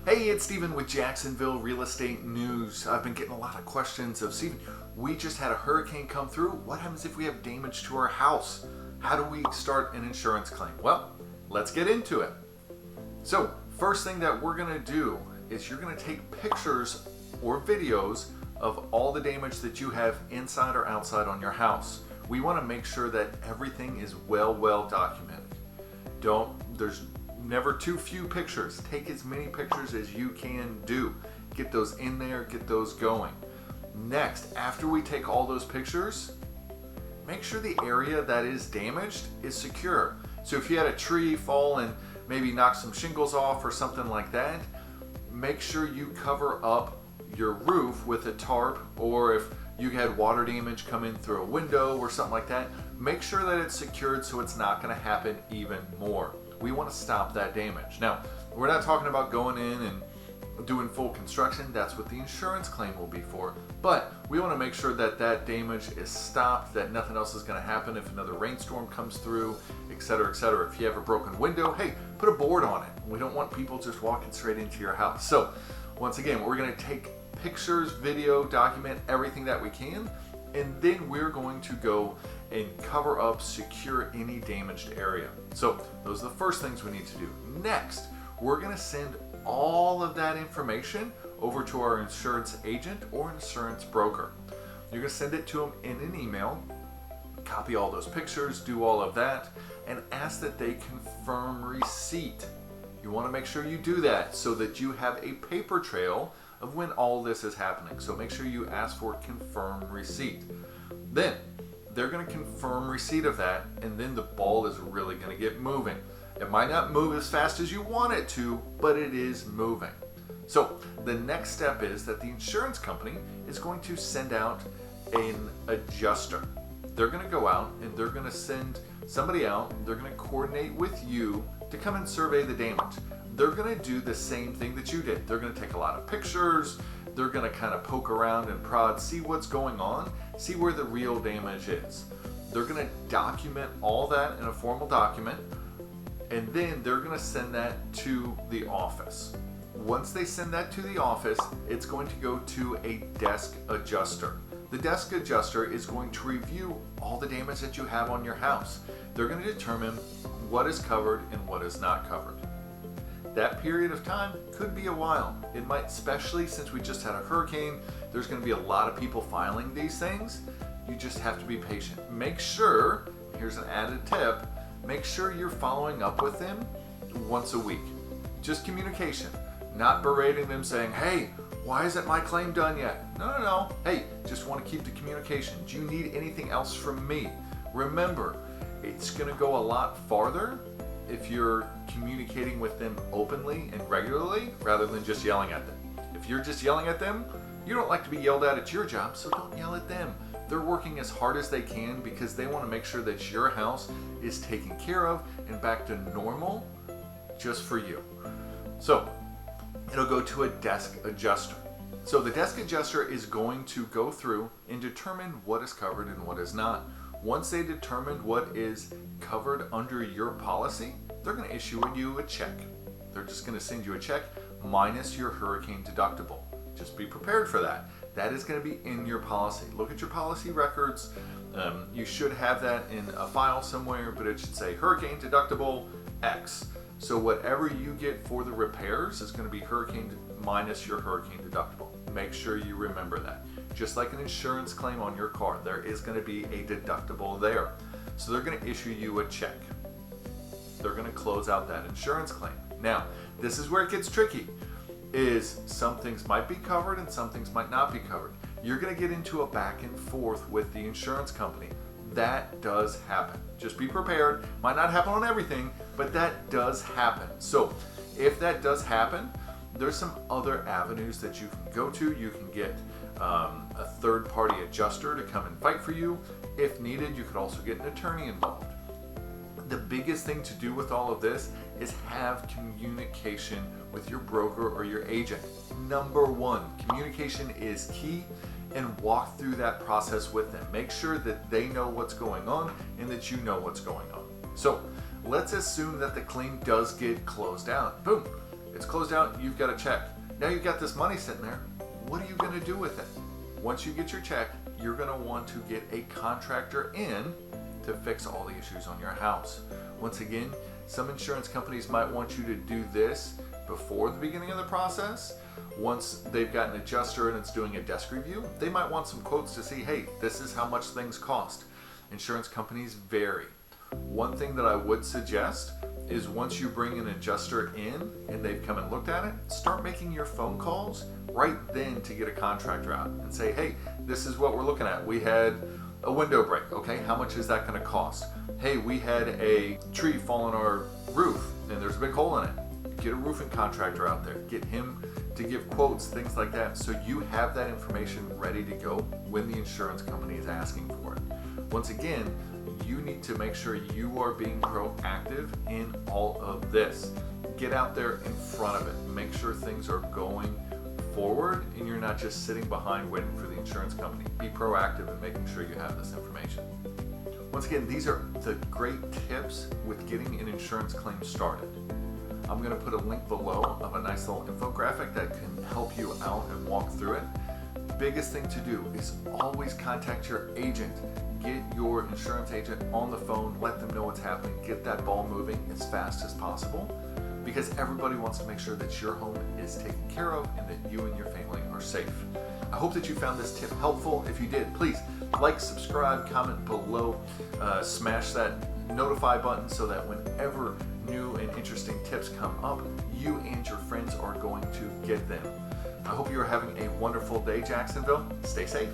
Hey, it's Steven with Jacksonville Real Estate News. I've been getting a lot of questions of, Steven, we just had a hurricane come through. What happens if we have damage to our house? How do we start an insurance claim? Well, let's get into it. So, first thing that we're gonna do is you're gonna take pictures or videos of all the damage that you have inside or outside on your house. We wanna make sure that everything is well documented. There's never too few pictures. Take as many pictures as you can do. Get those in there, get those going. Next, after we take all those pictures, make sure the area that is damaged is secure. So if you had a tree fall and maybe knock some shingles off or something like that, make sure you cover up your roof with a tarp, or if you had water damage come in through a window or something like that, make sure that it's secured so it's not going to happen even more. We want to stop that damage. Now, we're not talking about going in and doing full construction. That's what the insurance claim will be for. But we want to make sure that that damage is stopped, that nothing else is going to happen if another rainstorm comes through, etc., etc. If you have a broken window, hey, put a board on it. We don't want people just walking straight into your house. So, once again, we're going to take pictures, video, document everything that we can, and then we're going to go and cover up, secure any damaged area. So those are the first things we need to do. Next, we're going to send all of that information over to our insurance agent or insurance broker. You're going to send it to them in an email, copy all those pictures, do all of that, and ask that they confirm receipt. You want to make sure you do that so that you have a paper trail of when all this is happening. So make sure you ask for confirm receipt. Then they're going to confirm receipt of that, and then the ball is really going to get moving. It might not move as fast as you want it to, but it is moving. So the next step is that the insurance company is going to send out an adjuster. They're going to go out and they're going to send somebody out. They're going to coordinate with you to come and survey the damage. They're going to do the same thing that you did. They're going to take a lot of pictures. They're going to kind of poke around and prod, see what's going on, see where the real damage is. They're going to document all that in a formal document, and then they're going to send that to the office. Once they send that to the office, it's going to go to a desk adjuster. The desk adjuster is going to review all the damage that you have on your house. They're going to determine what is covered and what is not covered. That period of time could be a while. It might, especially since we just had a hurricane, there's going to be a lot of people filing these things. You just have to be patient. Make sure, here's an added tip, make sure you're following up with them once a week. Just communication, not berating them saying, hey, why isn't my claim done yet? No. Hey, just want to keep the communication. Do you need anything else from me? Remember, it's going to go a lot farther if you're communicating with them openly and regularly rather than just yelling at them. If you're just yelling at them, you don't like to be yelled at your job, so don't yell at them. They're working as hard as they can because they want to make sure that your house is taken care of and back to normal just for you. So it'll go to a desk adjuster. So the desk adjuster is going to go through and determine what is covered and what is not. Once they determine what is covered under your policy, they're going to issue you a check. They're just going to send you a check minus your hurricane deductible. Just be prepared for that. That is going to be in your policy. Look at your policy records. You should have that in a file somewhere, but it should say hurricane deductible X. So whatever you get for the repairs is going to be hurricane minus your hurricane deductible. Make sure you remember that. Just like an insurance claim on your car, there is going to be a deductible there. So they're going to issue you a check. They're going to close out that insurance claim. Now, this is where it gets tricky, is some things might be covered and some things might not be covered. You're going to get into a back and forth with the insurance company. That does happen. Just be prepared. Might not happen on everything, but that does happen. So if that does happen, there's some other avenues that you can go to. You can get a third-party adjuster to come and fight for you. If needed, you could also get an attorney involved. The biggest thing to do with all of this is have communication with your broker or your agent. Number one, communication is key, and walk through that process with them. Make sure that they know what's going on and that you know what's going on. So let's assume that the claim does get closed out. Boom. It's closed out, you've got a check. Now you've got this money sitting there. What are you going to do with it? Once you get your check, you're going to want to get a contractor in to fix all the issues on your house. Once again, some insurance companies might want you to do this before the beginning of the process. Once they've got an adjuster and it's doing a desk review, they might want some quotes to see, hey, this is how much things cost. Insurance companies vary. One thing that I would suggest is once you bring an adjuster in and they've come and looked at it, start making your phone calls right then to get a contractor out and say, hey, this is what we're looking at. We had a window break. Okay, how much is that going to cost? Hey, we had a tree fall on our roof and there's a big hole in it. Get a roofing contractor out there. Get him to give quotes, things like that, so you have that information ready to go when the insurance company is asking for it. Once again, you need to make sure you are being proactive in all of this. Get out there in front of it. Make sure things are going forward and you're not just sitting behind waiting for the insurance company. Be proactive in making sure you have this information. Once again, these are the great tips with getting an insurance claim started. I'm going to put a link below of a nice little infographic that can help you out and walk through it. Biggest thing to do is always contact your agent. Get your insurance agent on the phone, let them know what's happening, get that ball moving as fast as possible, because everybody wants to make sure that your home is taken care of and that you and your family are safe. I hope that you found this tip helpful. If you did, please like, subscribe, comment below, smash that notify button so that whenever new and interesting tips come up, you and your friends are going to get them. I hope you are having a wonderful day, Jacksonville. Stay safe.